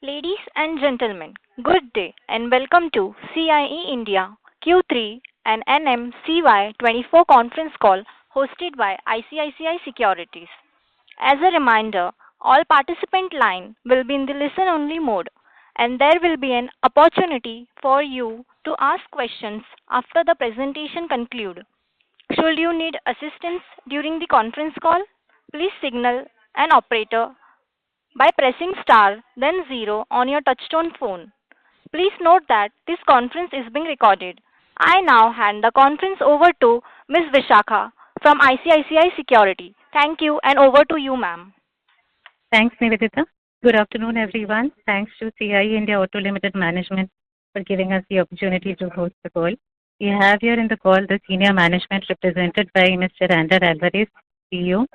Ladies and gentlemen, good day and welcome to CIE India Q3 and NMCY24 conference call hosted by ICICI Securities. As a reminder, all participant line will be in the listen-only mode, and there will be an opportunity for you to ask questions after the presentation concludes. Should you need assistance during the conference call, please signal an operator by pressing star then zero on your touchtone phone. Please note that this conference is being recorded. I now hand the conference over to Ms. Vishakha from ICICI Securities. Thank you and over to you, ma'am. Thanks, Nivedita. Good afternoon, everyone. Thanks to CIE India Auto Limited management for giving us the opportunity to host the call. We have here in the call the senior management represented by Mr. Ander Alvarez, CEO,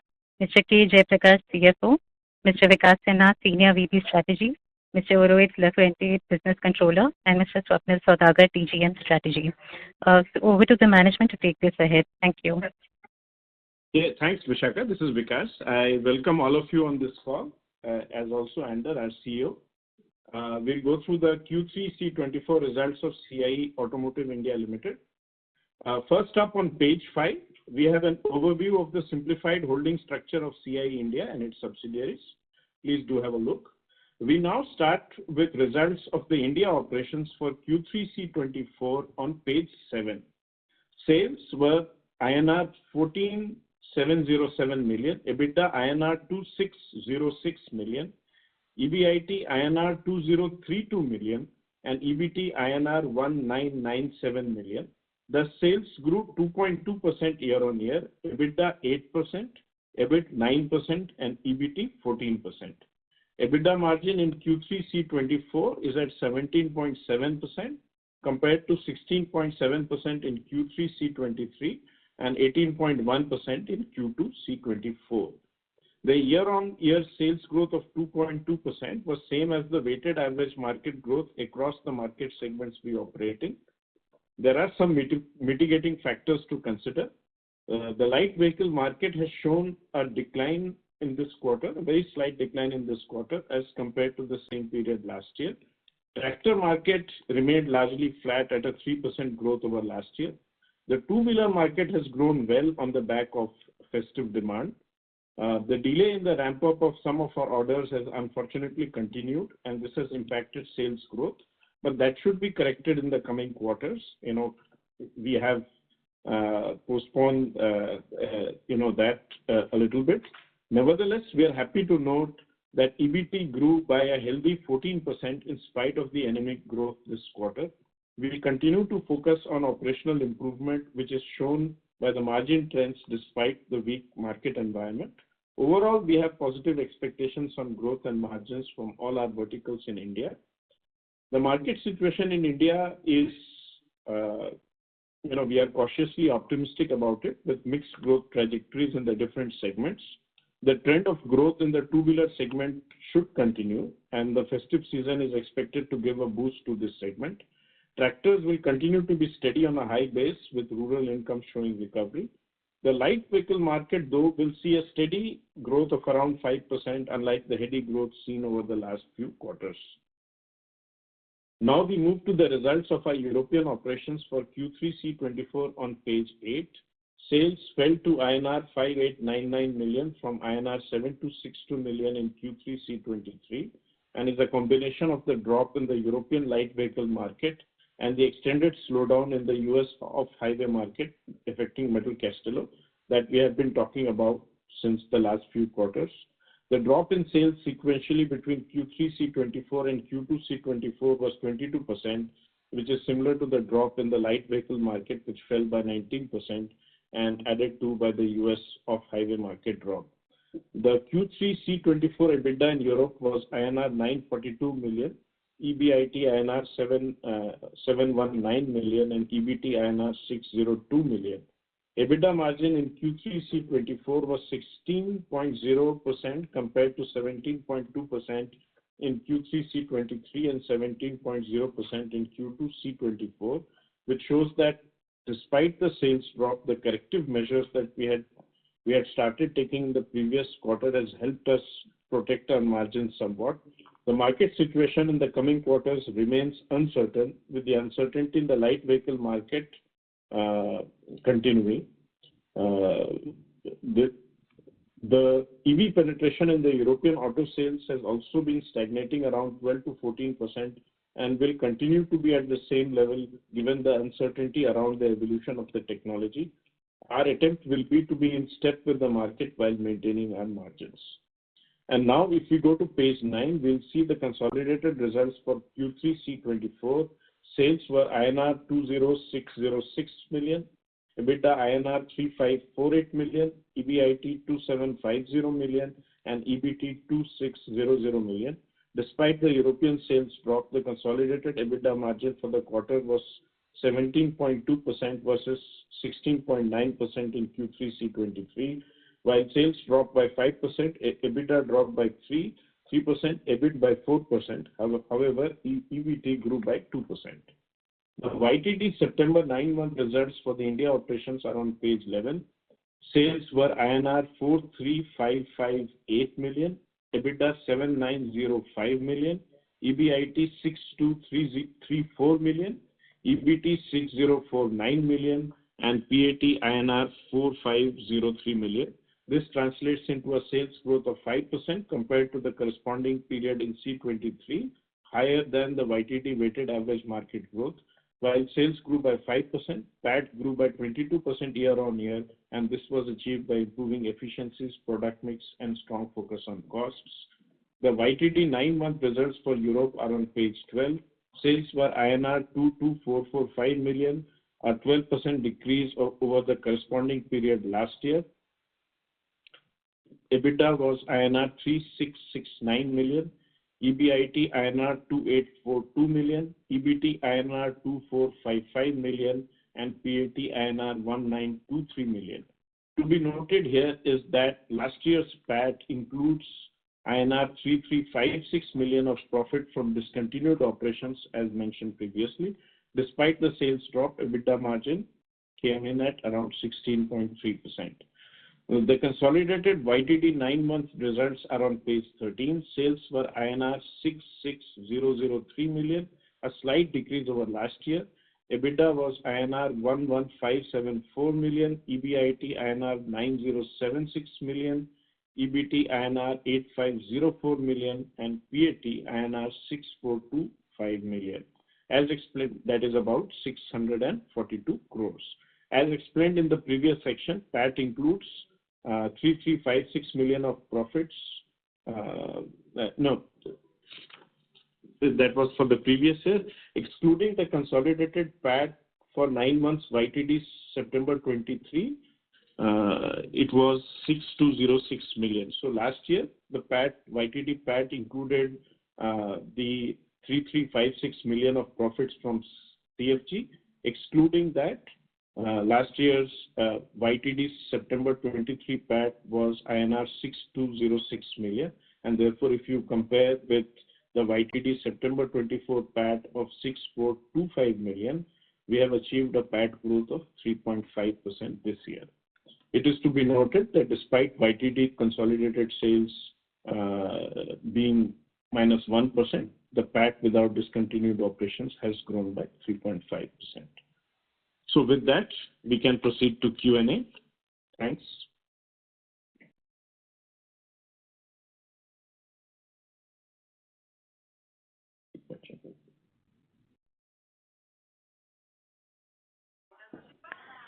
Mr. K. Jayaprakash, CFO, Mr. Vikas Sinha, Senior VP Strategy, Mr. Urohit Lafuente, Business Controller, and Mr. Swapnil Saudagar, TGM Strategy. So over to the management to take this ahead. Thank you. Yeah, thanks, Vishakha. This is Vikas. I welcome all of you on this call, as also Ander, our CEO. We'll go through the Q3 C24 results of CIE Automotive India Limited. First up on page 5, we have an overview of the simplified holding structure of CIE India and its subsidiaries. Please do have a look. We now start with results of the India operations for Q3 C24 on page 7. Sales were INR 14,707 million, EBITDA INR 2,606 million, EBIT INR 2,032 million, and EBT INR 1,997 million. The sales grew 2.2% year-on-year, EBITDA 8%, EBIT 9%, and EBT 14%. EBITDA margin in Q3 C24 is at 17.7% compared to 16.7% in Q3 C23 and 18.1% in Q2 C24. The year-on-year sales growth of 2.2% was same as the weighted average market growth across the market segments we operate in. There are some mitigating factors to consider. The light vehicle market has shown a decline in this quarter, a very slight decline in this quarter as compared to the same period last year. Tractor market remained largely flat at a 3% growth over last year. The two-wheeler market has grown well on the back of festive demand. The delay in the ramp-up of some of our orders has unfortunately continued, and this has impacted sales growth, but that should be corrected in the coming quarters. We have postponed, that a little bit. Nevertheless, we are happy to note that EBT grew by a healthy 14% in spite of the anemic growth this quarter. We will continue to focus on operational improvement, which is shown by the margin trends despite the weak market environment. Overall, we have positive expectations on growth and margins from all our verticals in India. The market situation in India is, we are cautiously optimistic about it with mixed growth trajectories in the different segments. The trend of growth in the two-wheeler segment should continue, and the festive season is expected to give a boost to this segment. Tractors will continue to be steady on a high base with rural income showing recovery. The light vehicle market, though, will see a steady growth of around 5%, unlike the heady growth seen over the last few quarters. Now we move to the results of our European operations for Q3 C24 on page 8. Sales fell to INR 5899 million from INR 7262 million in Q3 C23 and is a combination of the drop in the European light vehicle market and the extended slowdown in the US off-highway market affecting Metal Castello that we have been talking about since the last few quarters. The drop in sales sequentially between Q3 C24 and Q2 C24 was 22%, which is similar to the drop in the light vehicle market, which fell by 19% and added to by the US off-highway market drop. The Q3 C24 EBITDA in Europe was INR 942 million, EBIT INR 719 million, and EBT INR 602 million. EBITDA margin in Q3 C24 was 16.0% compared to 17.2% in Q3 C23 and 17.0% in Q2 C24, which shows that despite the sales drop, the corrective measures that we had started taking the previous quarter has helped us protect our margins somewhat. The market situation in the coming quarters remains uncertain, with the uncertainty in the light vehicle market continuing. The EV penetration in the European auto sales has also been stagnating around 12 to 14% and will continue to be at the same level given the uncertainty around the evolution of the technology. Our attempt will be to be in step with the market while maintaining our margins. And now if we go to page 9, we'll see the consolidated results for Q3 C24. Sales were INR 20606 million, EBITDA INR 3548 million, EBIT 2750 million, and EBT 2600 million. Despite the European sales drop, the consolidated EBITDA margin for the quarter was 17.2% versus 16.9% in Q3 C23. While sales dropped by 5%, EBITDA dropped by 3%, EBIT by 4%. However, EBT grew by 2%. The YTD September 9-month results for the India operations are on page 11. Sales were INR 43558 million, EBITDA 7905 million, EBIT 62334 million, EBT 6049 million, and PAT INR 4503 million. This translates into a sales growth of 5% compared to the corresponding period in C23, higher than the YTD weighted average market growth. While sales grew by 5%, PAT grew by 22% year-on-year, and this was achieved by improving efficiencies, product mix, and strong focus on costs. The YTD 9-month results for Europe are on page 12. Sales were INR 22445 million, a 12% decrease over the corresponding period last year. EBITDA was INR 3669 million, EBIT INR 2842 million, EBT INR 2455 million, and PAT INR 1923 million. To be noted here is that last year's PAT includes INR 3356 million of profit from discontinued operations as mentioned previously. Despite the sales drop, EBITDA margin came in at around 16.3%. The consolidated YTD 9-month results are on page 13. Sales were INR 66003 million, a slight decrease over last year. EBITDA was INR 11574 million, EBIT INR 9076 million, EBT INR 8504 million, and PAT INR 6425 million. As explained, that is about 642 crores. As explained in the previous section, PAT includes 3356 million of profits. That was for the previous year. Excluding the consolidated PAT for 9 months YTD September 23, it was 6206 million. So last year, the PAT, YTD PAT included the 3356 million of profits from CFG. Excluding that, last year's YTD September 23 PAT was INR 6206 million, and therefore if you compare with the YTD September 24 PAT of 6425 million, we have achieved a PAT growth of 3.5% this year. It is to be noted that despite YTD consolidated sales being minus 1%, the PAT without discontinued operations has grown by 3.5%. So with that, we can proceed to Q&A. Thanks.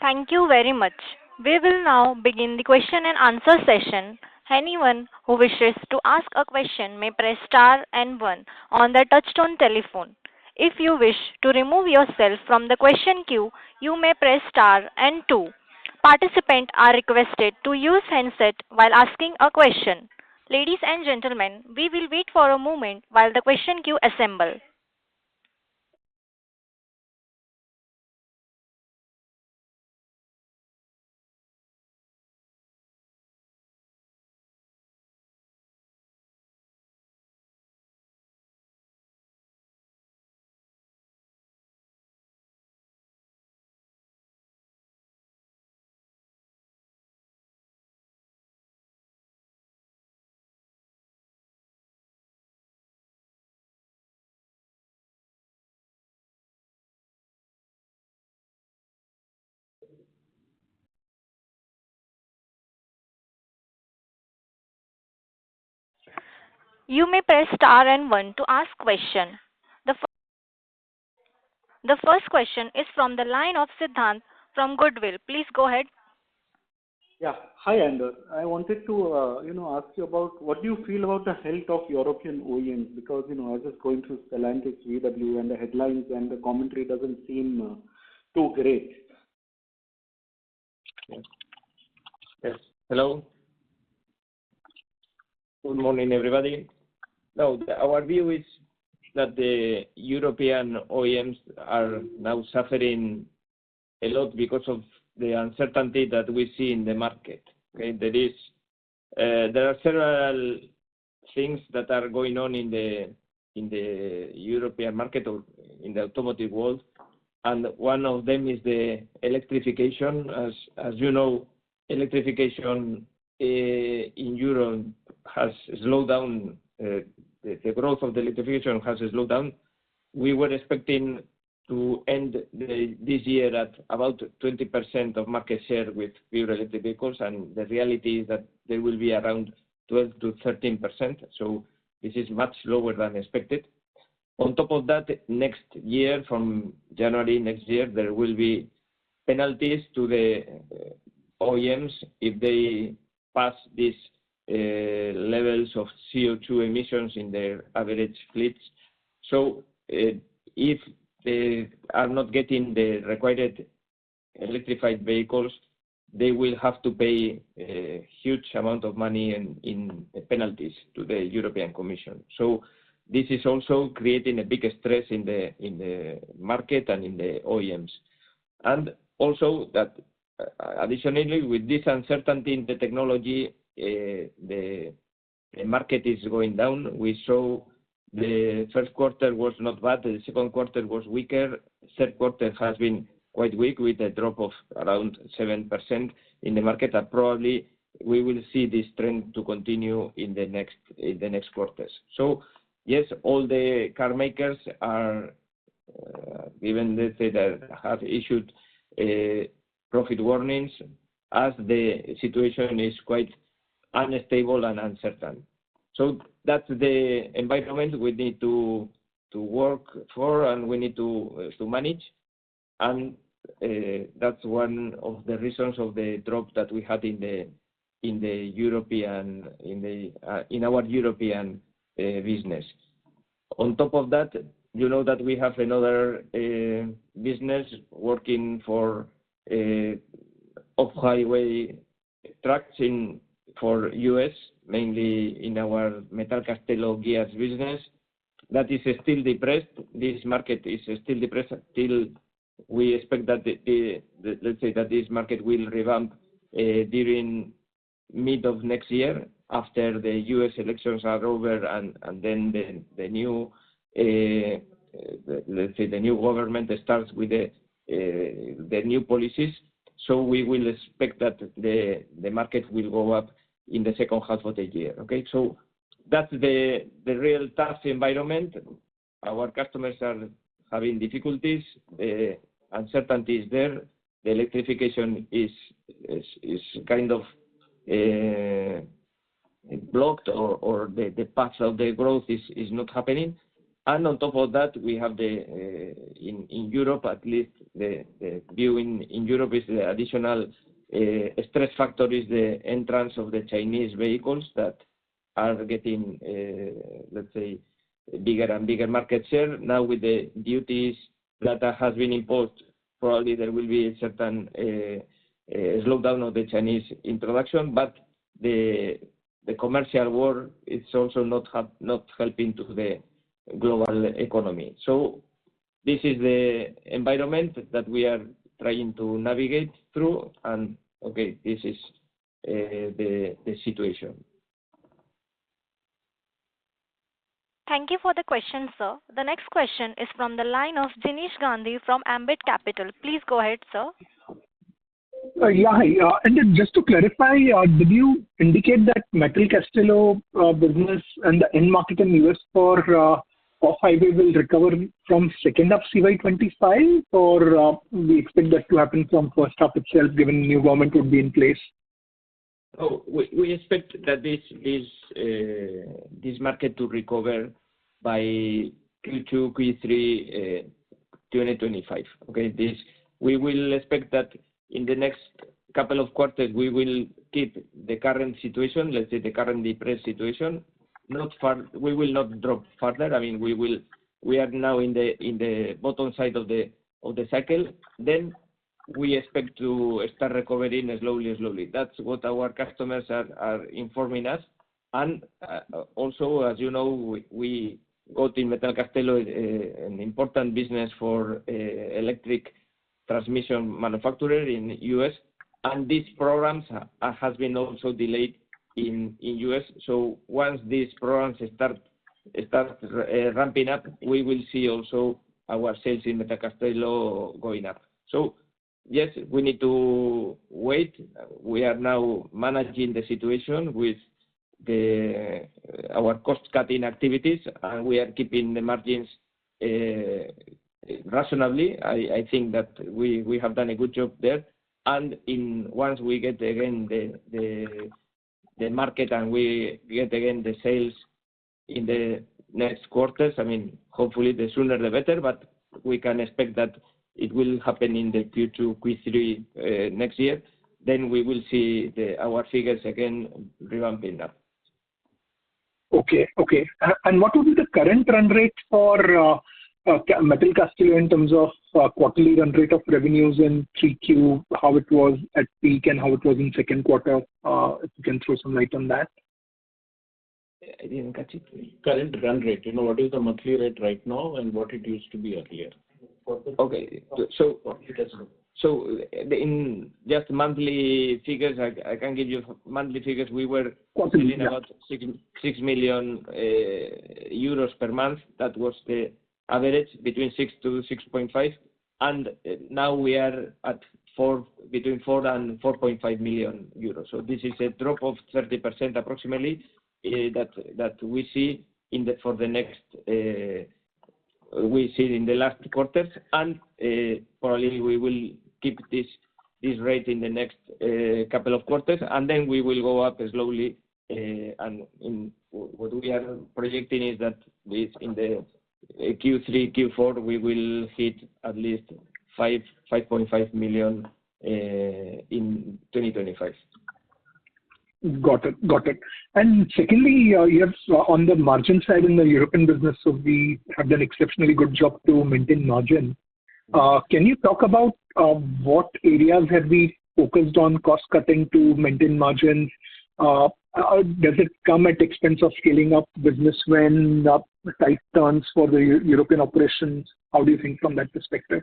Thank you very much. We will now begin the question and answer session. Anyone who wishes to ask a question may press star and 1 on their touchtone telephone. If you wish to remove yourself from the question queue, you may press star and 2. Participants are requested to use handset while asking a question. Ladies and gentlemen, we will wait for a moment while the question queue assembles. You may press star and one to ask question. The, the first question is from the line of Siddhant from Goodwill. Please go ahead. Yeah. Hi, Ander. I wanted to, ask you about what do you feel about the health of European OEMs? Because, I was just going through Stellantis, VW, and the headlines, and the commentary doesn't seem too great. Yes. Yes. Hello. Good morning, everybody. No, our view is that the European OEMs are now suffering a lot because of the uncertainty that we see in the market. Okay, there are several things that are going on in the European market or in the automotive world, and one of them is the electrification. As you know, electrification in Europe has slowed down. The growth of the electrification has slowed down. We were expecting to end this year at about 20% of market share with pure electric vehicles, and the reality is that there will be around 12 to 13%. So this is much lower than expected. On top of that, next year, from January next year, there will be penalties to the OEMs if they pass these levels of CO2 emissions in their average fleets. So if they are not getting the required electrified vehicles, they will have to pay a huge amount of money in penalties to the European Commission. So this is also creating a big stress in the market and in the OEMs. And also that additionally, with this uncertainty in the technology, the market is going down. We saw the first quarter was not bad. The second quarter was weaker. Third quarter has been quite weak with a drop of around 7% in the market. And probably we will see this trend to continue in the next quarters. So yes, all the car makers are given that have issued profit warnings as the situation is quite unstable and uncertain. So that's the environment we need to work for and we need to manage. And that's one of the reasons of the drop that we had in our European business. On top of that, you know that we have another business working for off-highway trucks for US, mainly in our Metal Castello gears business. That is still depressed. This market is still depressed till we expect that let's say that this market will revamp during mid of next year after the US elections are over and then the new let's say the new government starts with the new policies. So we will expect that the market will go up in the second half of the year. Okay, so that's the real tough environment. Our customers are having difficulties. Uncertainty is there. The electrification is kind of blocked, or the path of the growth is not happening. And on top of that, we have in Europe, at least the view in Europe is the additional stress factor is the entrance of the Chinese vehicles that are getting, let's say, bigger and bigger market share. Now with the duties that has been imposed, probably there will be a certain slowdown of the Chinese introduction, but the commercial war is also not helping to the global economy. So this is the environment that we are trying to navigate through, and okay, this is the situation. Thank you for the question, sir. The next question is from the line of Jinesh Gandhi from Ambit Capital. Please go ahead, sir. And then just to clarify, did you indicate that Metal Castello business and the end market in US for off-highway will recover from second half CY25, or we expect that to happen from first half itself, given new government would be in place? Oh, we expect that this this market to recover by Q2, Q3 2025. Okay, this we will expect that in the next couple of quarters we will keep the current situation, let's say the current depressed situation. We will not drop further. I mean, we are now in the bottom side of the cycle. Then we expect to start recovering slowly. That's what our customers are informing us. And also, as you know, we got in Metal Castello an important business for electric transmission manufacturer in US, and these programs has been also delayed in US. So once these programs start ramping up, we will see also our sales in Metal Castello going up. So yes, we need to wait. We are now managing the situation with our cost-cutting activities, and we are keeping the margins rationally. I think that we have done a good job there. And once we get again the market and we get again the sales in the next quarters, I mean, hopefully the sooner the better, but we can expect that it will happen in the Q2, Q3 next year. Then we will see our figures again revamping up. Okay. And what would be the current run rate for Metal Castello in terms of quarterly run rate of revenues in 3Q, how it was at peak and how it was in second quarter? If you can throw some light on that. I didn't catch it. Current run rate, what is the monthly rate right now and what it used to be earlier? Okay, so in just monthly figures, I can give you monthly figures. We were selling about 6 million euros per month. That was the average, between 6 to 6.5, and now we are at between 4 and 4.5 million euros. So this is a drop of 30% approximately that we see for the next. We see in the last quarters, and probably we will keep this rate in the next couple of quarters, and then we will go up slowly. And what we are projecting is that in the Q3, Q4, we will hit at least 5.5 million in 2025. Got it. And secondly, you have on the margin side in the European business, so we have done exceptionally good job to maintain margin. Can you talk about what areas have we focused on cost cutting to maintain margins? Does it come at expense of scaling up business when tight turns for the European operations? How do you think from that perspective?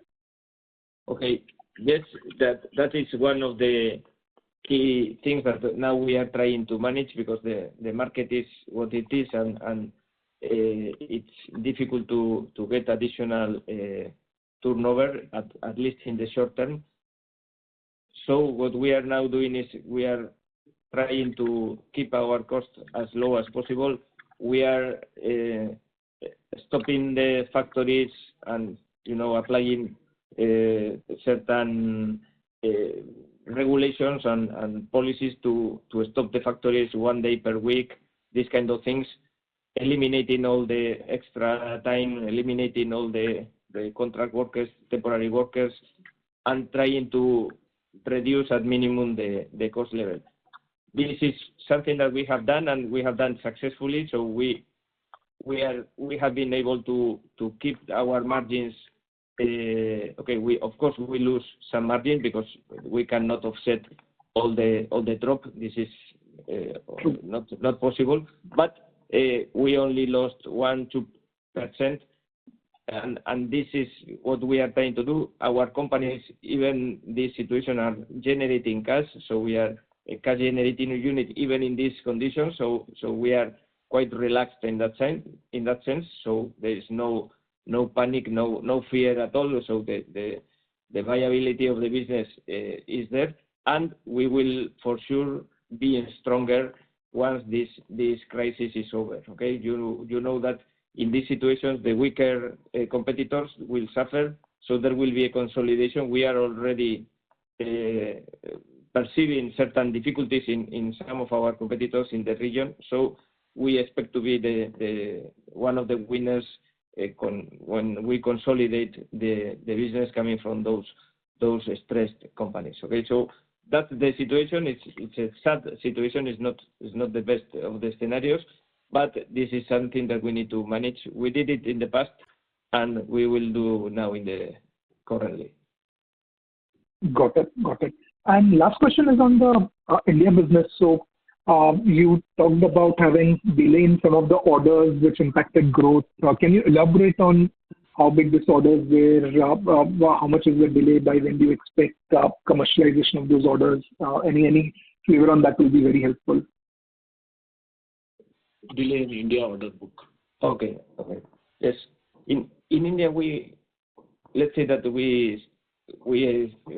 Okay, yes, that is one of the key things that now we are trying to manage, because the market is what it is, and it's difficult to get additional turnover, at least in the short term. So what we are now doing is we are trying to keep our costs as low as possible. We are stopping the factories and applying certain regulations and policies to stop the factories 1 day per week, these kind of things, eliminating all the extra time, eliminating all the contract workers, temporary workers, and trying to reduce at minimum the cost level. This is something that we have done, and we have done successfully. So we have been able to keep our margins. Okay, of course we lose some margin because we cannot offset all the drop. This is not possible. But we only lost 1-2%, and this is what we are trying to do. Our companies, even this situation, are generating cash, so we are a cash generating unit even in these conditions. So we are quite relaxed in that sense. So there is no panic, no fear at all. So the viability of the business is there, and we will for sure be stronger once this crisis is over. Okay, you know that in these situations the weaker competitors will suffer, so there will be a consolidation. We are already perceiving certain difficulties in some of our competitors in the region. So we expect to be the one of the winners when we consolidate the business coming from those stressed companies. Okay, so that's the situation. It's a sad situation. It's not the best of the scenarios, but this is something that we need to manage. We did it in the past, and we will do now currently. Got it. And last question is on the India business. So you talked about having delay in some of the orders which impacted growth. Can you elaborate on how big this orders were? How much is the delay? By when do you expect commercialization of those orders? Any flavor on that will be very helpful. Delay in India order book. Okay. Yes. In India, let's say that we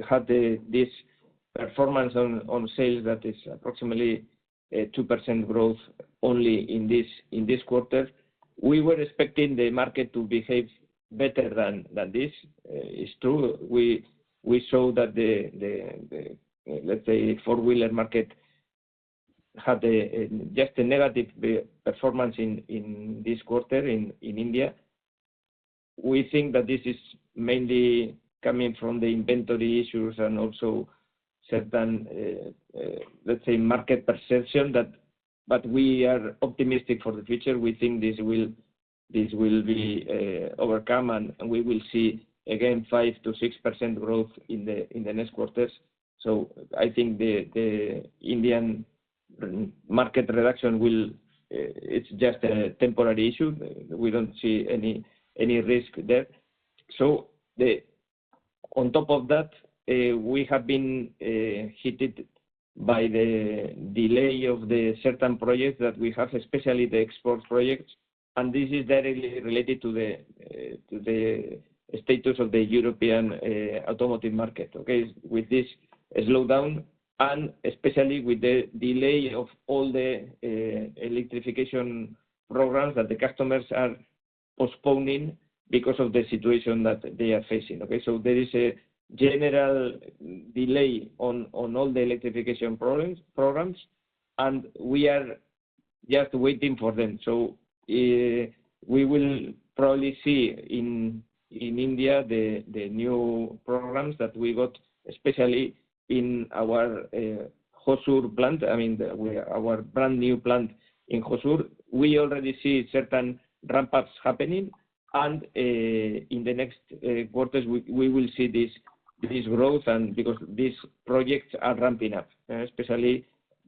had this performance on sales that is approximately 2% growth only in this quarter. We were expecting the market to behave better than this. It's true. We saw that the let's say four-wheeler market had just a negative performance in this quarter in India. We think that this is mainly coming from the inventory issues and also certain, let's say, market perception but we are optimistic for the future. We think this will be overcome, and we will see again 5 to 6% growth in the next quarters. So I think the Indian market reduction it's just a temporary issue. We don't see any risk there. So on top of that, we have been hit by the delay of the certain projects that we have, especially the export projects, and this is directly related to the status of the European automotive market. Okay, with this slowdown and especially with the delay of all the electrification programs that the customers are postponing because of the situation that they are facing. Okay, so there is a general delay on all the electrification programs, and we are just waiting for them. So we will probably see in India the new programs that we got, especially in our Hosur plant. I mean, our brand new plant in Hosur. We already see certain ramp-ups happening, and in the next quarters we will see this growth, and because these projects are ramping up, especially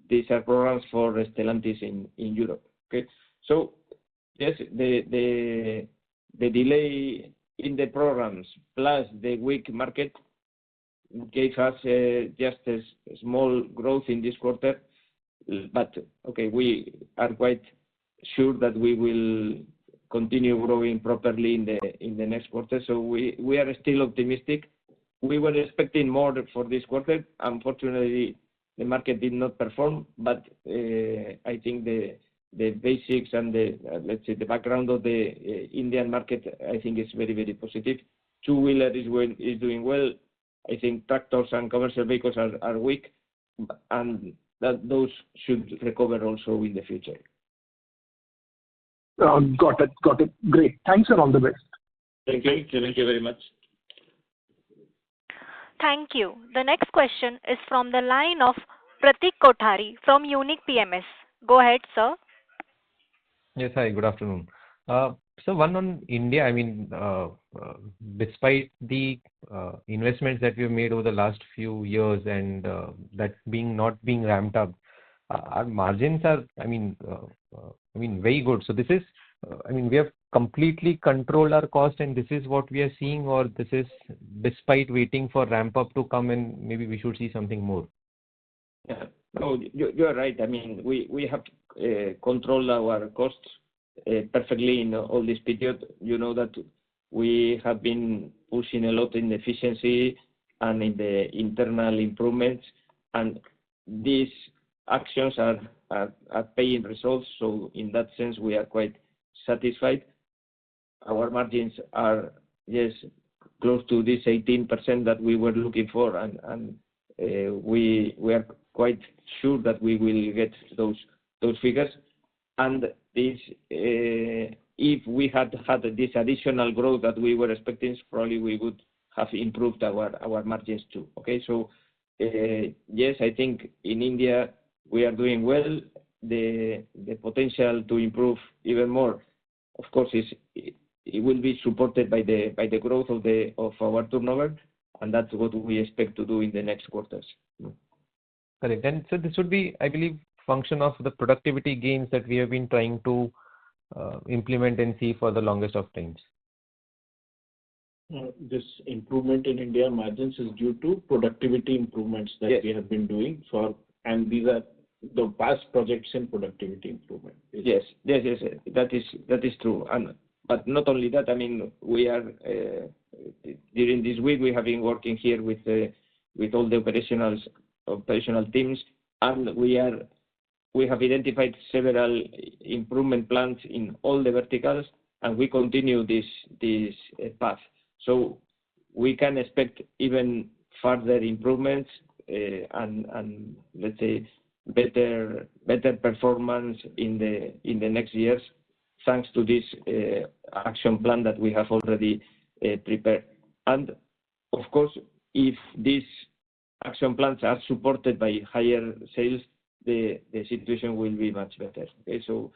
these are programs for Stellantis in Europe. Okay, so yes, the delay in the programs plus the weak market gave us just a small growth in this quarter, but okay, we are quite sure that we will continue growing properly in the next quarter. So we are still optimistic. We were expecting more for this quarter. Unfortunately, the market did not perform, but I think the basics and let's say the background of the Indian market, I think is very, very positive. Two-wheeler is doing well. I think tractors and commercial vehicles are weak, and that those should recover also in the future. Got it. Great. Thanks and all the best. Thank you. Thank you very much. Thank you. The next question is from the line of Pratik Kothari from Unique PMS. Go ahead, sir. Yes, hi, good afternoon. So one on India, I mean, despite the investments that we've made over the last few years and that not being ramped up, our margins are, I mean, very good. So this is, we have completely controlled our cost, and this is what we are seeing, or this is despite waiting for ramp up to come, and maybe we should see something more. Yeah, no, you're right. I mean, we have controlled our costs perfectly in all this period. You know that we have been pushing a lot in efficiency and in the internal improvements, and these actions are paying results. So in that sense, we are quite satisfied. Our margins are, yes, close to this 18% that we were looking for, and we are quite sure that we will get those figures. And this, if we had this additional growth that we were expecting, probably we would have improved our margins too. Okay, so yes, I think in India we are doing well. The potential to improve even more, of course, it will be supported by the growth of our turnover, and that's what we expect to do in the next quarters. Correct. And so this would be, I believe, function of the productivity gains that we have been trying to implement and see for the longest of times. This improvement in India margins is due to productivity improvements that we have been doing and these are the past projects in productivity improvement. Yes, that is true. But not only that, I mean, we are during this week we have been working here with all the operational teams, and we have identified several improvement plans in all the verticals, and we continue this path. So we can expect even further improvements and let's say better performance in the next years, thanks to this action plan that we have already prepared. And of course, if these action plans are supported by higher sales, the situation will be much better. Okay, so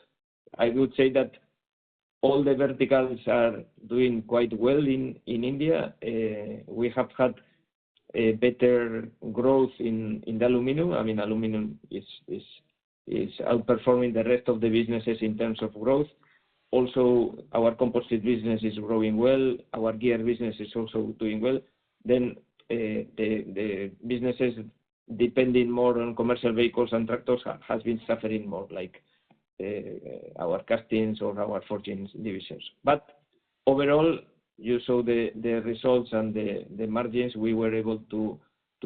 I would say that all the verticals are doing quite well in India. We have had a better growth in the aluminum. I mean, aluminum is outperforming the rest of the businesses in terms of growth. Also, our composite business is growing well. Our gear business is also doing well. Then the businesses depending more on commercial vehicles and tractors has been suffering more, like our castings or our forgings divisions. But overall, you saw the results and the margins. We were able to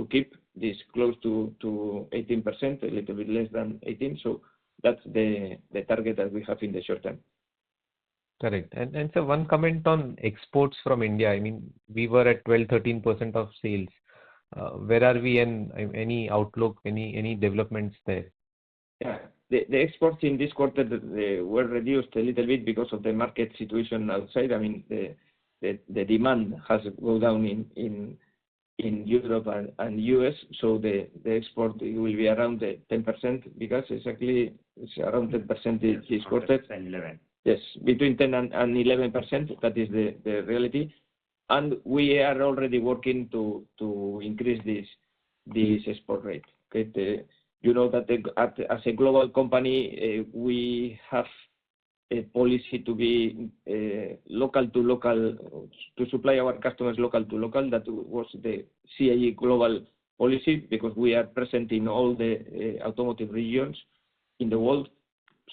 keep this close to 18%, a little bit less than 18%. So that's the target that we have in the short term. Correct. And so one comment on exports from India. I mean, we were at 12-13% of sales. Where are we, and any outlook, any developments there? Yeah, the exports in this quarter were reduced a little bit because of the market situation outside. I mean, the demand has gone down in Europe and US, so the export will be around 10%, because exactly it's around 10% this quarter. 10-11. Yes, between 10 and 11%. That is the reality, and we are already working to increase this export rate. Okay, you know that as a global company, we have a policy to be local to local, to supply our customers local to local. That was the CIE global policy, because we are present in all the automotive regions in the world.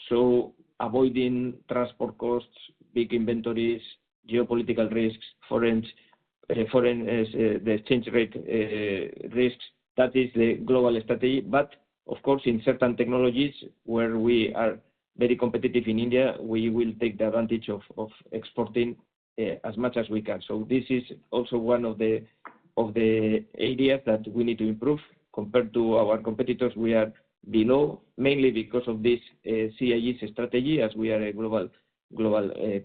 So avoiding transport costs, big inventories, geopolitical risks, foreign the exchange rate risks. That is the global strategy. But of course, in certain technologies where we are very competitive in India, we will take the advantage of exporting as much as we can. So this is also one of the areas that we need to improve. Compared to our competitors, we are below, mainly because of this CIE strategy, as we are a global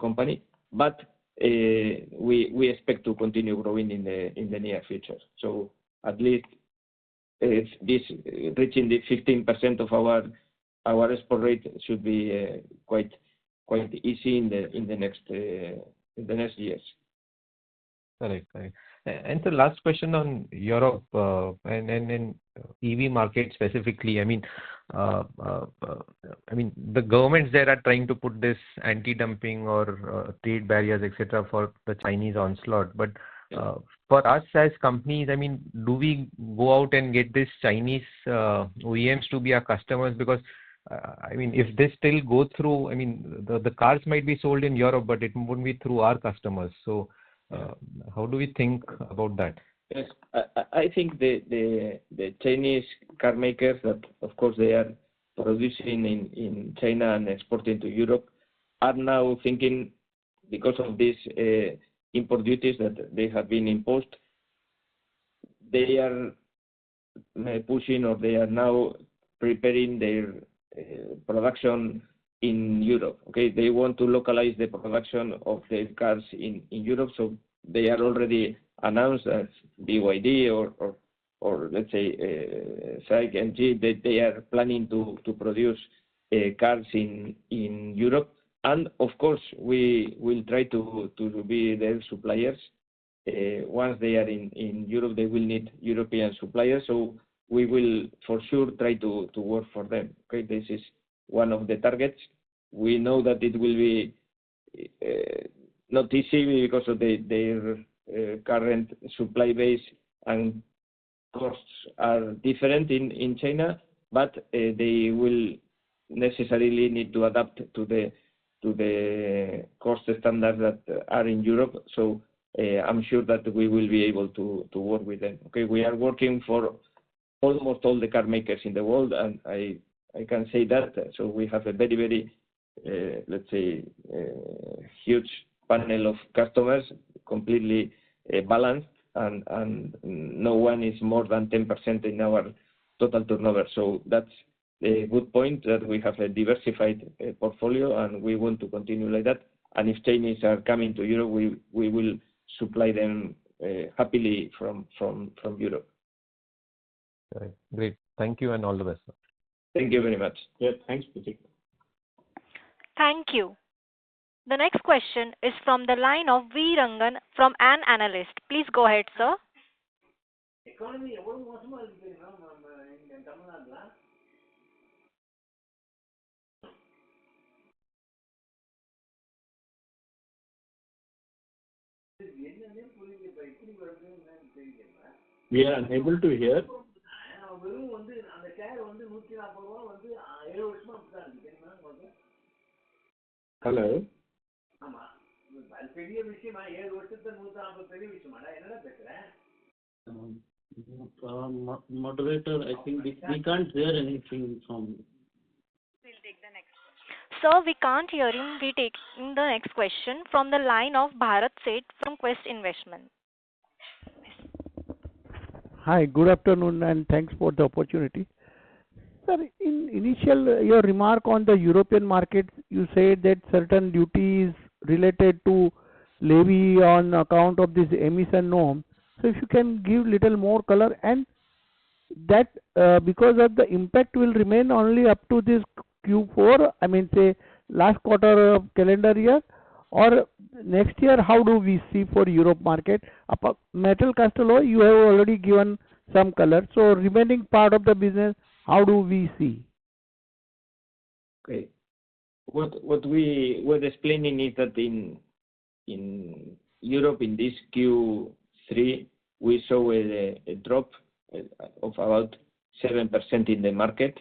company. But we expect to continue growing in the near future. So at least this reaching the 15% of our export rate should be quite easy in the next years. Correct. And the last question on Europe and EV market specifically. I mean, the governments there are trying to put this anti-dumping or trade barriers, etc., for the Chinese onslaught. But for us as companies, I mean, do we go out and get this Chinese OEMs to be our customers? Because I mean, if they still go through, I mean, the cars might be sold in Europe, but it won't be through our customers. So how do we think about that? Yes, I think the Chinese car makers that, of course, they are producing in China and exporting to Europe are now thinking, because of these import duties that they have been imposed, they are pushing, or they are now preparing their production in Europe. Okay, they want to localize the production of the cars in Europe, so they are already announced as BYD or let's say CIE, that they are planning to produce cars in Europe. And of course, we will try to be their suppliers. Once they are in Europe, they will need European suppliers. So we will for sure try to work for them. Okay, this is one of the targets. We know that it will be not easy because of their current supply base and costs are different in China, but they will necessarily need to adapt to the cost standards that are in Europe. So I'm sure that we will be able to work with them. Okay, we are working for almost all the car makers in the world, and I can say that. So we have a very, very let's say huge panel of customers, completely balanced, and no one is more than 10% in our total turnover. So that's a good point, that we have a diversified portfolio, and we want to continue like that. And if Chinese are coming to Europe, we will supply them happily from Europe. Right. Great. Thank you and all the best, sir. Thank you very much. Yeah, thanks, Pratik. Thank you. The next question is from the line of V. Rangan from an analyst. Please go ahead, sir. We are unable to hear. Hello. Moderator, I think we can't hear anything from. Sir, we can't hear him. We take the next question from the line of Bharat Seth from Quest Investment. Hi, good afternoon, and thanks for the opportunity. Sir, in initial your remark on the European market, you said that certain duties related to levy on account of this emission norm. So if you can give little more color, and that because of the impact will remain only up to this Q4, I mean say last quarter of calendar year, or next year, how do we see for Europe market? Metal cast alloy, you have already given some color. So remaining part of the business, how do we see? Okay. What we were explaining is that in Europe, in this Q3, we saw a drop of about 7% in the market.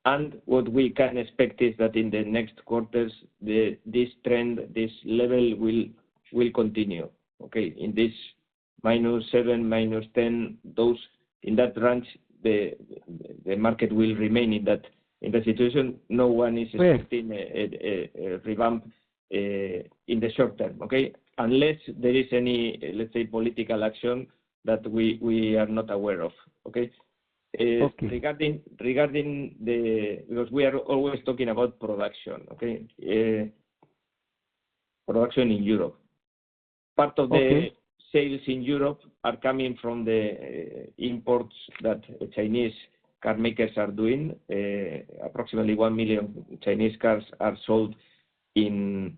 And what we can expect is that in the next quarters, this trend, this level will continue. Okay, in this -7, -10, those in that range, the market will remain in that situation. No one is expecting a revamp in the short term. Okay, unless there is any, let's say, political action that we are not aware of. Okay. Okay. Regarding because we are always talking about production, okay? Production in Europe. Part of the sales in Europe are coming from the imports that Chinese car makers are doing. Approximately 1 million Chinese cars are sold in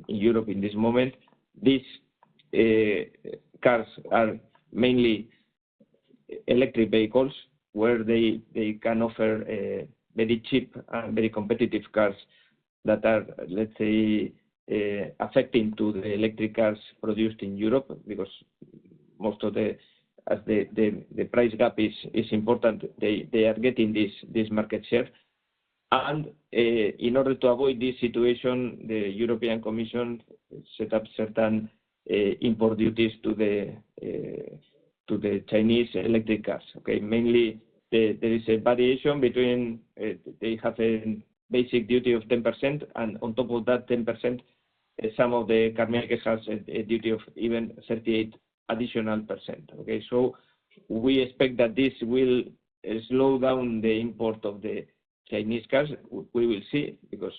Europe in this moment. These cars are mainly electric vehicles, where they can offer very cheap and very competitive cars that are, let's say, affecting to the electric cars produced in Europe, because most of the price gap is important. They are getting this market share, and in order to avoid this situation, the European Commission set up certain import duties to the Chinese electric cars. Okay, mainly there is a variation between they have a basic duty of 10%, and on top of that 10%, some of the car makers has a duty of even 38 additional percent. Okay, so we expect that this will slow down the import of the Chinese cars. We will see, because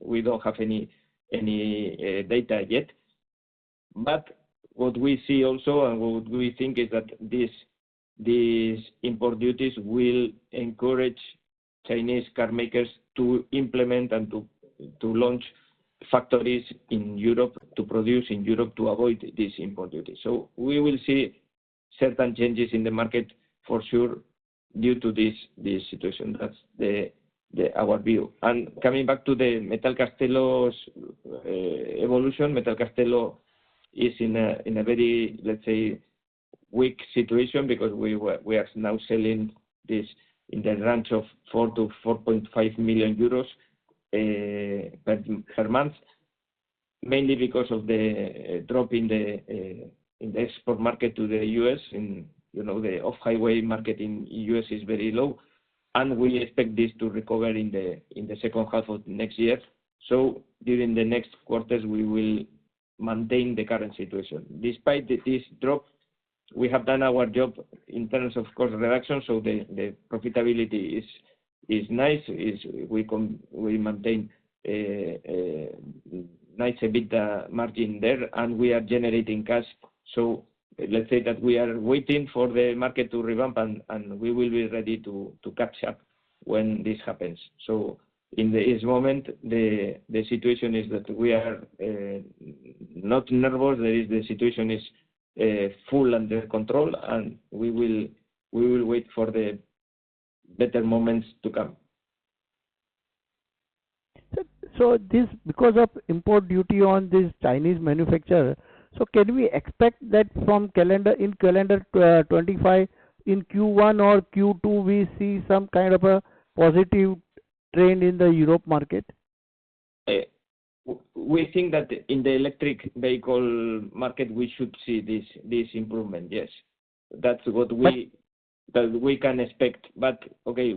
we don't have any data yet. But what we see also, and what we think, is that these import duties will encourage Chinese car makers to implement and to launch factories in Europe, to produce in Europe, to avoid these import duties. So we will see certain changes in the market for sure due to this situation. That's our view. And coming back to the Metal Castello's evolution, Metal Castello is in a very, let's say, weak situation, because we are now selling this in the range of 4 to 4.5 million euros per month, mainly because of the drop in the export market to the US. The off-highway market in US is very low, and we expect this to recover in the second half of next year. So during the next quarters, we will maintain the current situation. Despite this drop, we have done our job in terms of cost reduction, so the profitability is nice. We maintain a nice EBITDA margin there, and we are generating cash. So let's say that we are waiting for the market to revamp, and we will be ready to catch up when this happens. So in this moment, the situation is that we are not nervous. The situation is full under control, and we will wait for the better moments to come. So this, because of import duty on this Chinese manufacturer, so can we expect that from calendar 25, in Q1 or Q2, we see some kind of a positive trend in the Europe market? We think that in the electric vehicle market, we should see this improvement. Yes, that's what we can expect. But okay,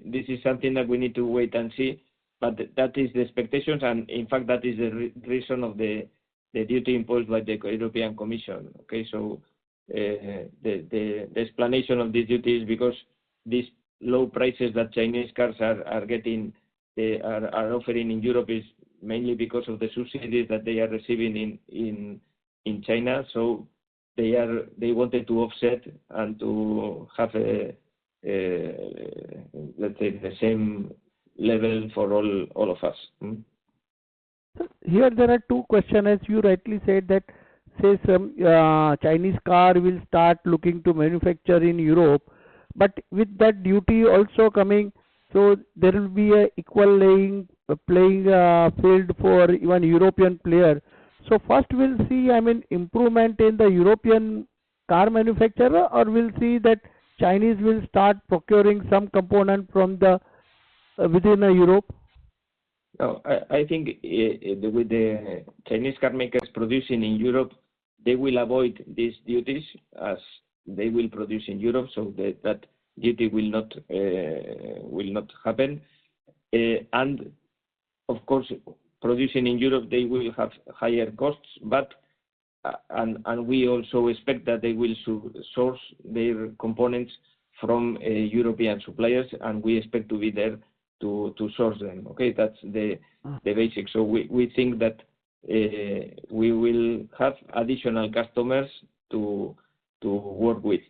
this is something that we need to wait and see. But that is the expectations, and in fact, that is the reason of the duty imposed by the European Commission. Okay, so the explanation of this duty is because these low prices that Chinese cars are getting, are offering in Europe, is mainly because of the subsidies that they are receiving in China. So they wanted to offset and to have let's say the same level for all of us. Here there are two questions. As you rightly said, that say some Chinese car will start looking to manufacture in Europe, but with that duty also coming, so there will be a equal playing field for even European player. So first we'll see, improvement in the European car manufacturer, or we'll see that Chinese will start procuring some component from the within Europe. No, I think with the Chinese car makers producing in Europe, they will avoid these duties as they will produce in Europe, so that duty will not happen. And of course, producing in Europe, they will have higher costs, but and we also expect that they will source their components from European suppliers, and we expect to be there to source them. Okay, that's the basics. So we think that we will have additional customers to work with.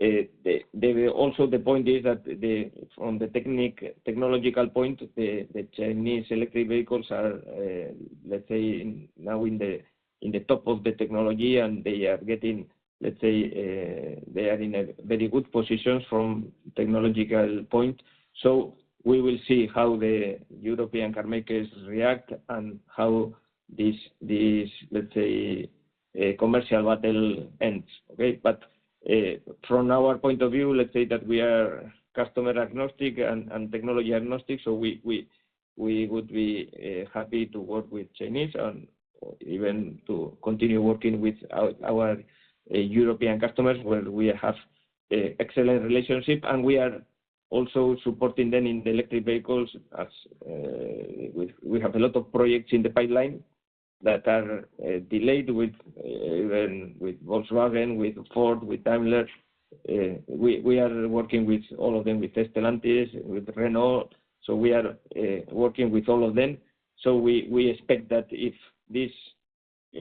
Also, the point is that from the technological point, the Chinese electric vehicles are, let's say, now in the top of the technology, and they are getting, let's say, they are in a very good positions from technological point. So we will see how the European car makers react and how this let's say commercial battle ends. Okay, but from our point of view, let's say that we are customer agnostic and technology agnostic, so we would be happy to work with Chinese and even to continue working with our European customers, where we have excellent relationship, and we are also supporting them in the electric vehicles, as we have a lot of projects in the pipeline that are delayed with even with Volkswagen, with Ford, with Daimler, we are working with all of them, with Stellantis, with Renault. So we are working with all of them. So we expect that if this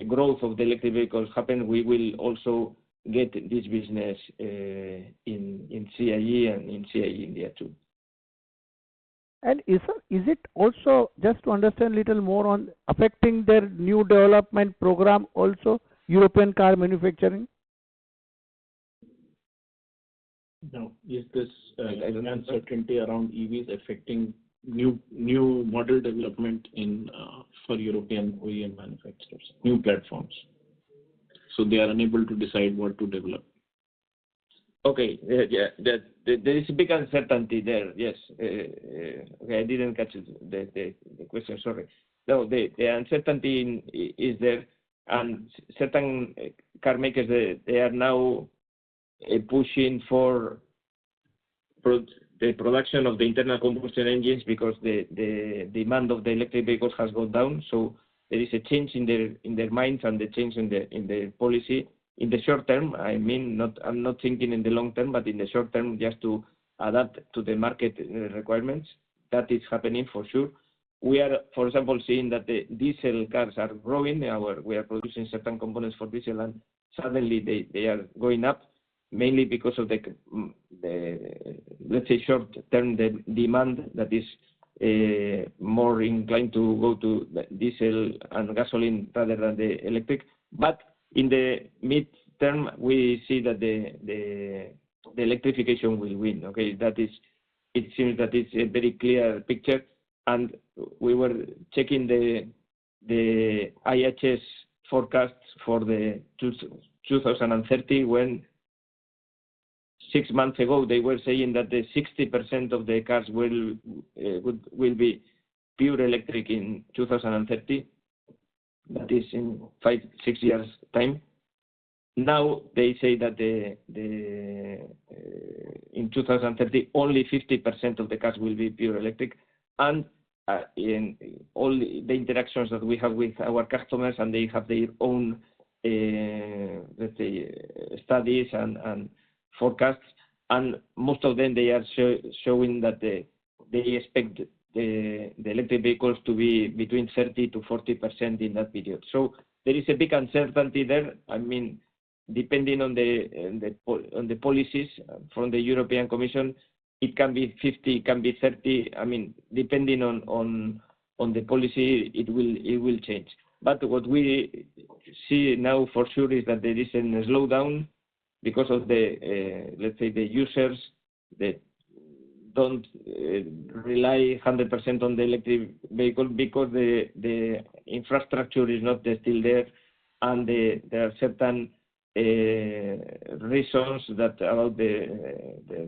growth of the electric vehicles happen, we will also get this business in CIE and in CIE India too. And is it also, just to understand a little more on, affecting their new development program also, European car manufacturing? No. Is this uncertainty around EVs affecting new model development for European OEM manufacturers, new platforms? So they are unable to decide what to develop. Okay. Yeah. There is a big uncertainty there. Yes. Okay. I didn't catch the question. Sorry. No. The uncertainty is there, and certain car makers they are now pushing for the production of the internal combustion engines because the demand of the electric vehicles has gone down. So there is a change in their minds and the change in their policy. In the short term, I mean, I'm not thinking in the long term, but in the short term, just to adapt to the market requirements. That is happening for sure. We are, for example, seeing that the diesel cars are growing. We are producing certain components for diesel, and suddenly they are going up, mainly because of the let's say short-term demand that is more inclined to go to diesel and gasoline rather than the electric. But in the mid-term, we see that the electrification will win. Okay, it seems that it's a very clear picture, and we were checking the IHS forecasts for the 2030 when 6 months ago they were saying that the 60% of the cars will be pure electric in 2030. That is in 5-6 years time. Now they say that in 2030 only 50% of the cars will be pure electric, and in all the interactions that we have with our customers, and they have their own let's say studies and forecasts, and most of them they are showing that they expect the electric vehicles to be between 30 to 40% in that period. So there is a big uncertainty there. I mean, depending on the policies from the European Commission, it can be 50, it can be 30. I mean, depending on the policy, it will change. But what we see now for sure is that there is a slowdown because of let's say the users that don't rely 100% on the electric vehicle because the infrastructure is not still there, and there are certain reasons that about the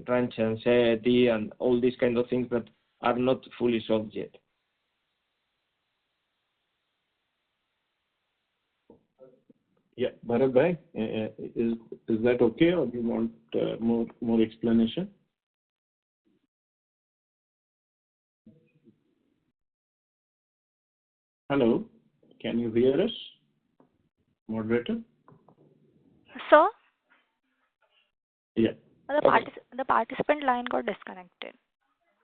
range anxiety and all these kind of things that are not fully solved yet. Yeah, Bharat Bhai, is that okay, or do you want more explanation? Hello, can you hear us, moderator? Sir? Yeah. The participant line got disconnected.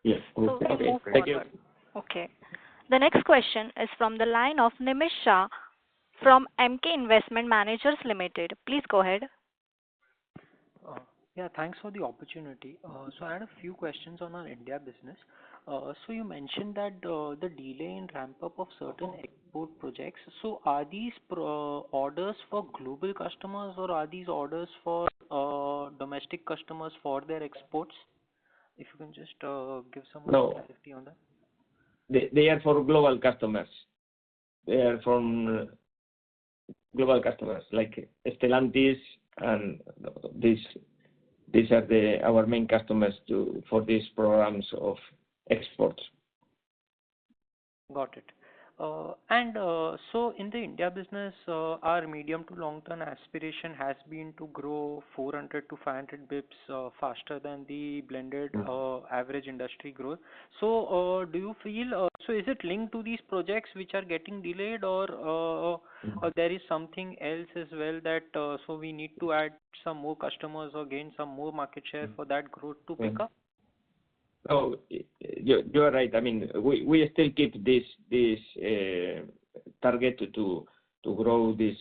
Yes. So Okay. we move Thank you. forward. Okay. The next question is from the line of Nimish Shah from MK Investment Managers Limited. Please go ahead. Yeah, thanks for the opportunity. So I had a few questions on our India business. So you mentioned that the delay in ramp up of certain export projects. So are these orders for global customers, or are these orders for domestic customers for their exports? If you can just give some more clarity on that. They are for global customers. They are from global customers like Stellantis, and these are our main customers for these programs of exports. Got it. So in the India business, our medium to long-term aspiration has been to grow 400 to 500 bips faster than the blended average industry growth. So do you feel, so is it linked to these projects which are getting delayed, or there is something else as well that so we need to add some more customers or gain some more market share for that growth to pick up? Oh, you are right. I mean, we still keep this target to grow this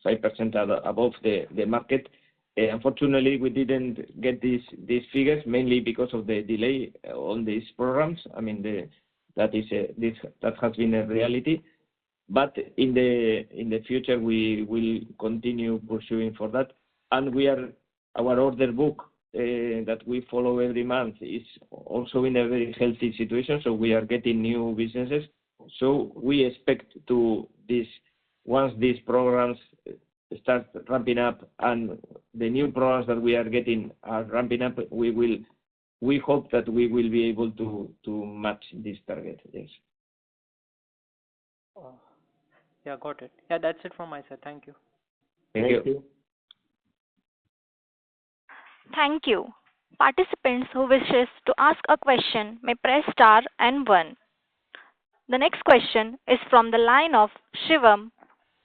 5% above the market. Unfortunately, we didn't get these figures mainly because of the delay on these programs. I mean, that has been a reality. But in the future, we will continue pursuing for that, and our order book that we follow every month is also in a very healthy situation. So we are getting new businesses. So we expect once these programs start ramping up and the new programs that we are getting are ramping up, we hope that we will be able to match this target. Yes. Yeah, got it. Yeah, that's it from my side. Thank you. Thank you. Thank you. Participants who wishes to ask a question may press star and 1. The next question is from the line of Shivam,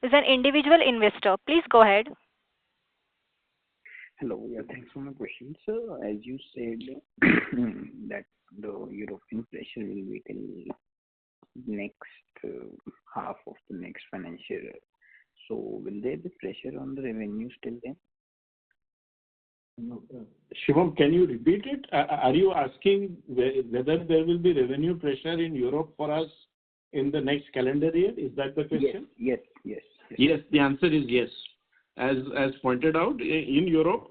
who is an individual investor. Please go ahead. Hello. Yeah, thanks for my question. So, as you said, that the European pressure will be till next half of the next financial year. So, will there be pressure on the revenue still then? Shivam, can you repeat it? Are you asking whether there will be revenue pressure in Europe for us in the next calendar year? Is that the question? Yes. Yes, the answer is yes. As pointed out, in Europe,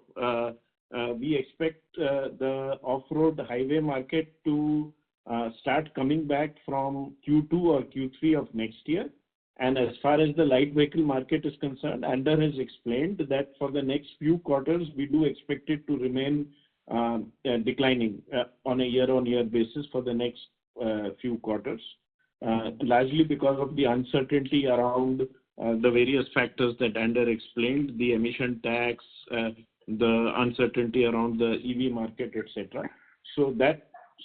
we expect the off-road highway market to start coming back from Q2 or Q3 of next year. And as far as the light vehicle market is concerned, Ander has explained that for the next few quarters, we do expect it to remain declining on a year-on-year basis for the next few quarters, largely because of the uncertainty around the various factors that Ander explained, the emission tax, the uncertainty around the EV market, etc.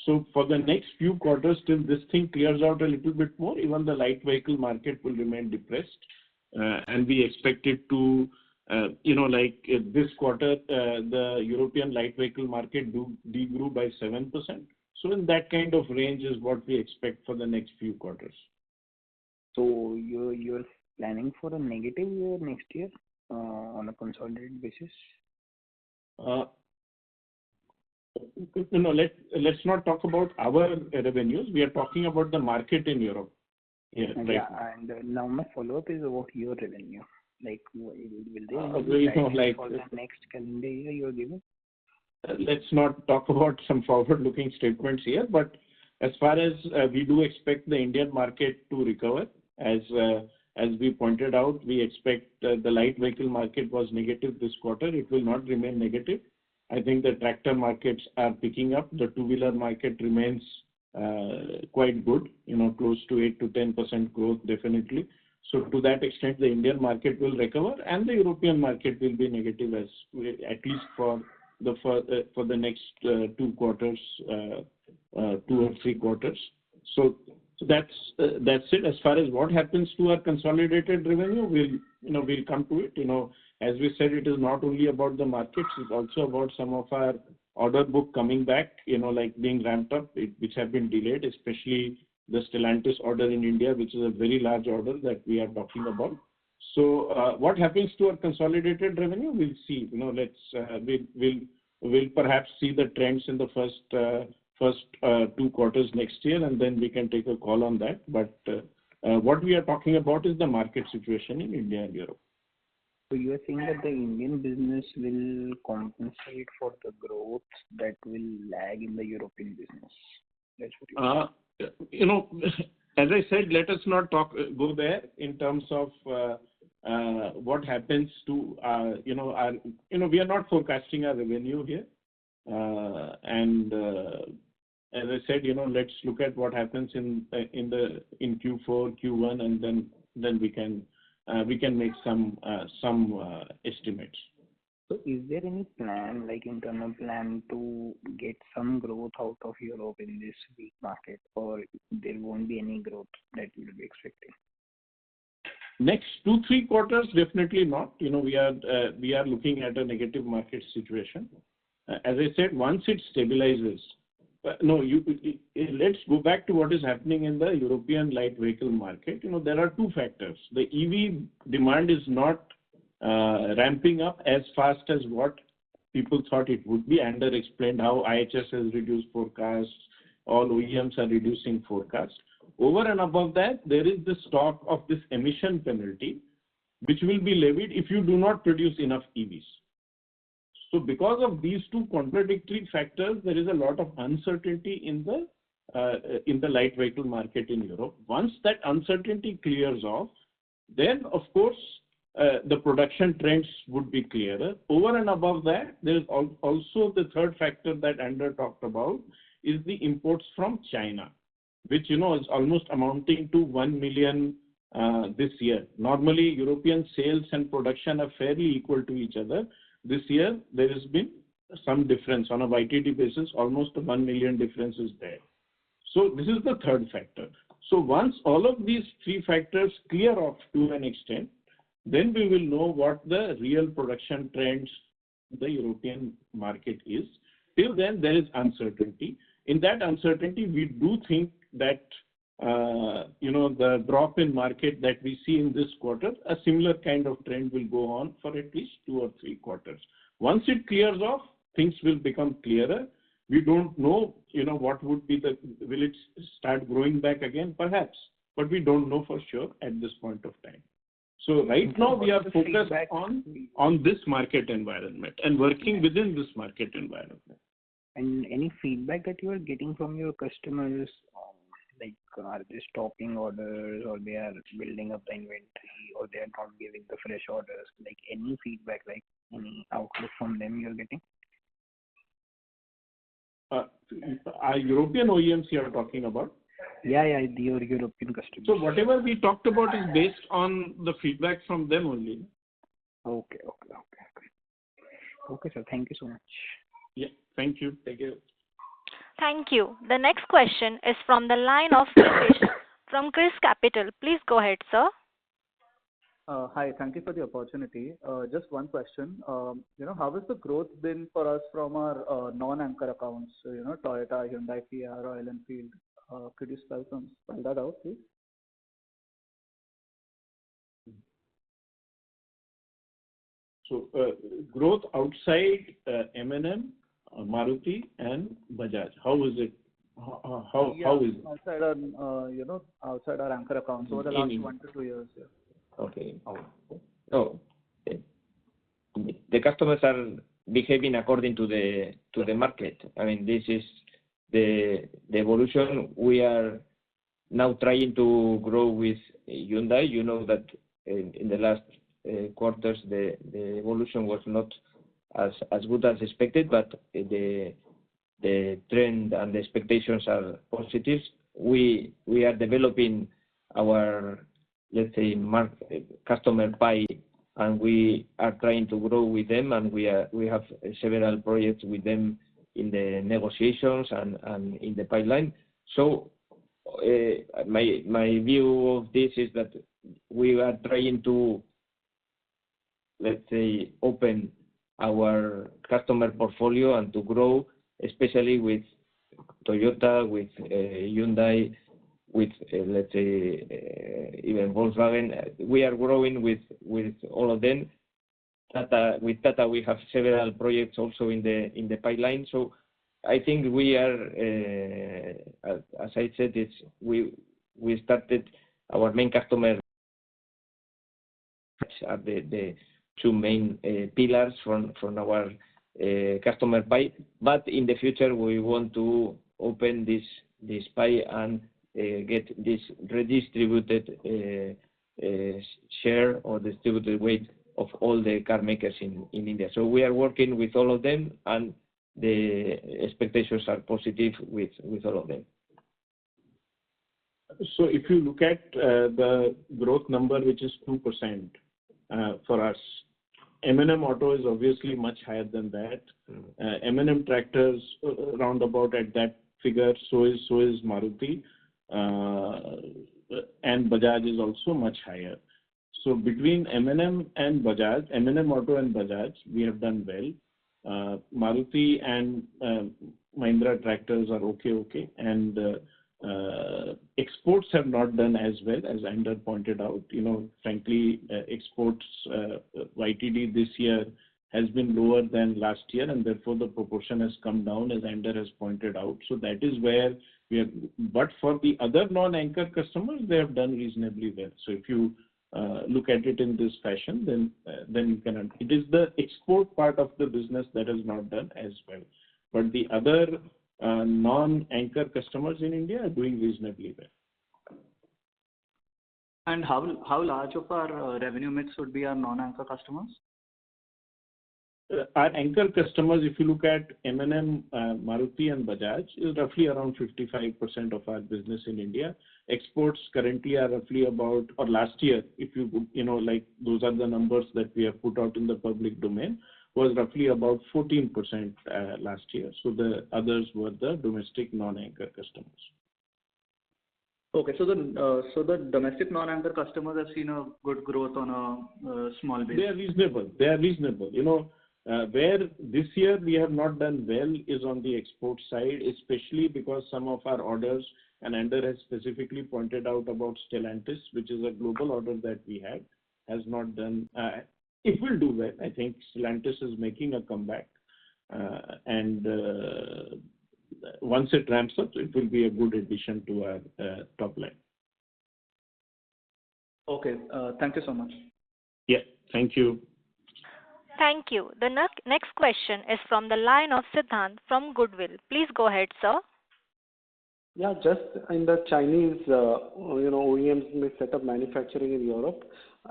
So for the next few quarters, till this thing clears out a little bit more, even the light vehicle market will remain depressed. And we expect it to, like this quarter, the European light vehicle market degrew by 7%. So in that kind of range is what we expect for the next few quarters. So you're planning for a negative year next year on a consolidated basis? Let's not talk about our revenues. We are talking about the market in Europe. Yeah, and now my follow-up is about your revenue. Like, will there be for the next calendar year you're giving? Let's not talk about some forward-looking statements here, but as far as we do expect the Indian market to recover, as we pointed out, we expect the light vehicle market was negative this quarter. It will not remain negative. I think the tractor markets are picking up. The two-wheeler market remains quite good, close to 8 to 10% growth, definitely. So to that extent, the Indian market will recover, and the European market will be negative at least for the next 2 quarters, 2 or 3 quarters. So that's it. As far as what happens to our consolidated revenue, we'll come to it. As we said, it is not only about the markets, it's also about some of our order book coming back, like being ramped up, which have been delayed, especially the Stellantis order in India, which is a very large order that we are talking about. So what happens to our consolidated revenue, we'll see. We'll perhaps see the trends in the first 2 quarters next year, and then we can take a call on that. But what we are talking about is the market situation in India and Europe. So you are saying that the Indian business will compensate for the growth that will lag in the European business. That's what as I said, let us not go there in terms of what happens to we are not forecasting our revenue here, and as I said, let's look at what happens in Q4, Q1, and then we can make some estimates. So is there any plan, like internal plan, to get some growth out of Europe in this weak market, or there won't be any growth that you will be expecting? Next 2-3 quarters, definitely not. We are looking at a negative market situation. As I said, once it stabilizes, let's go back to what is happening in the European light vehicle market. There are two factors. The EV demand is not ramping up as fast as what people thought it would be. Ander explained how IHS has reduced forecasts. All OEMs are reducing forecasts. Over and above that, there is the stock of this emission penalty, which will be levied if you do not produce enough EVs. So because of these two contradictory factors, there is a lot of uncertainty in the light vehicle market in Europe. Once that uncertainty clears off, then of course the production trends would be clearer. Over and above that, there is also the third factor that Ander talked about, is the imports from China, which is almost amounting to 1 million this year. Normally, European sales and production are fairly equal to each other. This year, there has been some difference on a YTD basis. Almost a 1 million difference is there. So this is the third factor. So once all of these three factors clear off to an extent, then we will know what the real production trends in the European market is. Till then, there is uncertainty. In that uncertainty, we do think that the drop in market that we see in this quarter, a similar kind of trend will go on for at least 2 or 3 quarters. Once it clears off, things will become clearer. We don't know, what would be will it start growing back again? Perhaps, but we don't know for sure at this point of time. So right now we are focused on this market environment and working within this market environment. And any feedback that you are getting from your customers, like are they stopping orders, or they are building up the inventory, or they are not giving the fresh orders? Like any feedback, like any outlook from them you are getting? Our European OEMs you are talking about? Yeah, your European customers. So whatever we talked about is based on the feedback from them only. Okay, sir. Thank you so much. Yeah, thank you. Thank you. The next question is from the line of Pritesh from Chris Capital. Please go ahead, sir. Hi, thank you for the opportunity. Just one question. How has the growth been for us from our non-anchor accounts? Toyota, Hyundai, Kia, Royal Enfield. Could you spell that out, please? So growth outside M&M, Maruti, and Bajaj. How is it? How is it? Outside our anchor accounts over the last 1 to 2 years. Yeah. Okay. The customers are behaving according to the market. I mean, this is the evolution. We are now trying to grow with Hyundai. You know that in the last quarters the evolution was not as good as expected, but the trend and the expectations are positive. We are developing our, let's say, customer pie, and we are trying to grow with them, and we have several projects with them in the negotiations and in the pipeline. So my view of this is that we are trying to, let's say, open our customer portfolio and to grow, especially with Toyota, with Hyundai, with let's say even Volkswagen. We are growing with all of them. With Tata, we have several projects also in the pipeline. So I think we are, as I said, we started our main customer are the 2 main pillars from our customer pie. But in the future, we want to open this pie and get this redistributed share or distributed weight of all the car makers in India. So we are working with all of them, and the expectations are positive with all of them. So if you look at the growth number, which is 2% for us, M&M Auto is obviously much higher than that. M&M Tractors roundabout at that figure, so is Maruti, and Bajaj is also much higher. So between M&M and Bajaj, M&M Auto and Bajaj, we have done well. Maruti and Mahindra Tractors are okay, and exports have not done as well, as Ander pointed out. Frankly, exports YTD this year has been lower than last year, and therefore the proportion has come down, as Ander has pointed out. So that is where we are. But for the other non-anchor customers, they have done reasonably well. So if you look at it in this fashion, then you can. It is the export part of the business that has not done as well, but the other non-anchor customers in India are doing reasonably well. And how large of our revenue mix would be our non-anchor customers? Our anchor customers, if you look at M&M, Maruti and Bajaj, is roughly around 55% of our business in India. Exports currently are roughly about, or last year, if like those are the numbers that we have put out in the public domain, was roughly about 14% last year. So the others were the domestic non-anchor customers. Okay, so the domestic non-anchor customers have seen a good growth on a small base. They are reasonable. Where this year we have not done well is on the export side, especially because some of our orders, and Ander has specifically pointed out about Stellantis, which is a global order that we had, has not done. It will do well. I think Stellantis is making a comeback, and once it ramps up, it will be a good addition to our top line. Okay, thank you so much. Yeah, thank you. Thank you. The next question is from the line of Siddhant from Goodwill. Please go ahead, sir. Yeah, just in the Chinese, OEMs may set up manufacturing in Europe.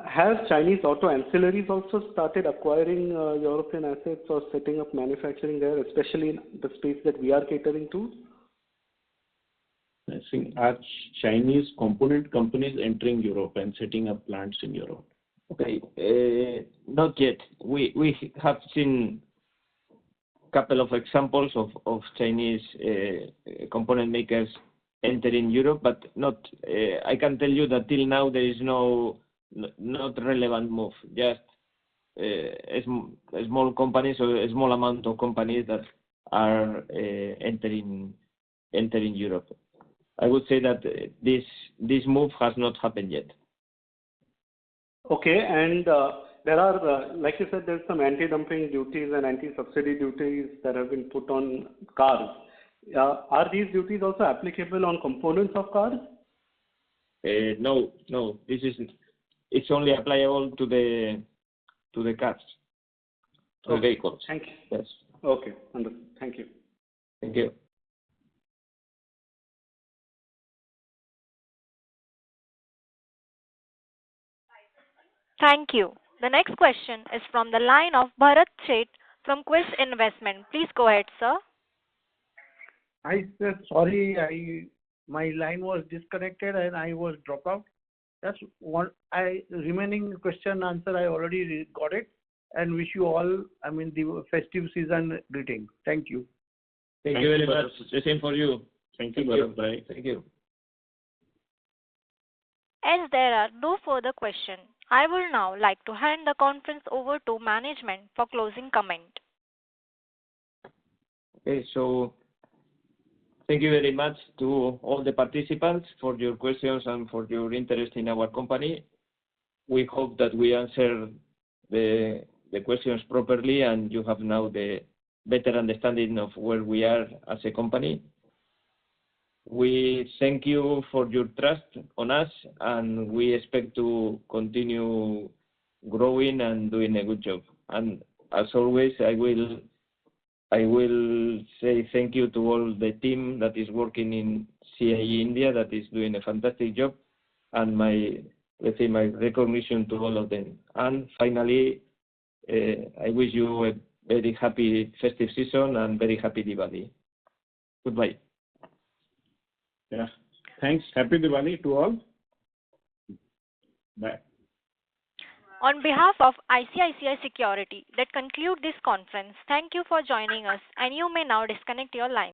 Have Chinese auto ancillaries also started acquiring European assets or setting up manufacturing there, especially in the space that we are catering to? I think are Chinese component companies entering Europe and setting up plants in Europe? Okay, not yet. We have seen a couple of examples of Chinese component makers entering Europe, but not. I can tell you that till now there is not relevant move. Just a small companies or a small amount of companies that are entering Europe. I would say that this move has not happened yet. Okay, and there are, like you said, there's some anti-dumping duties and anti-subsidy duties that have been put on cars. Are these duties also applicable on components of cars? No. It's only applicable to the cars, to the vehicles. Thank you. Yes. Okay, understood. Thank you. Thank you. Thank you. The next question is from the line of Bharat Sheth from Quest Investment. Please go ahead, sir. I said sorry, my line was disconnected and I was dropped out. That's one. Remaining question answer I already got it, and wish you all, the festive season greeting. Thank you. Thank you very much. The same for you. Thank you, Bharat bhai. Thank you. As there are no further questions, I would now like to hand the conference over to management for closing comment. Okay, so thank you very much to all the participants for your questions and for your interest in our company. We hope that we answer the questions properly and you have now the better understanding of where we are as a company. We thank you for your trust on us, and we expect to continue growing and doing a good job. And as always, I will say thank you to all the team that is working in CIE India that is doing a fantastic job, and my recognition to all of them. And finally, I wish you a very happy festive season and very happy Diwali. Goodbye. Yeah. Thanks. Happy Diwali to all. Bye. On behalf of ICICI Security, that conclude this conference. Thank you for joining us, and you may now disconnect your line.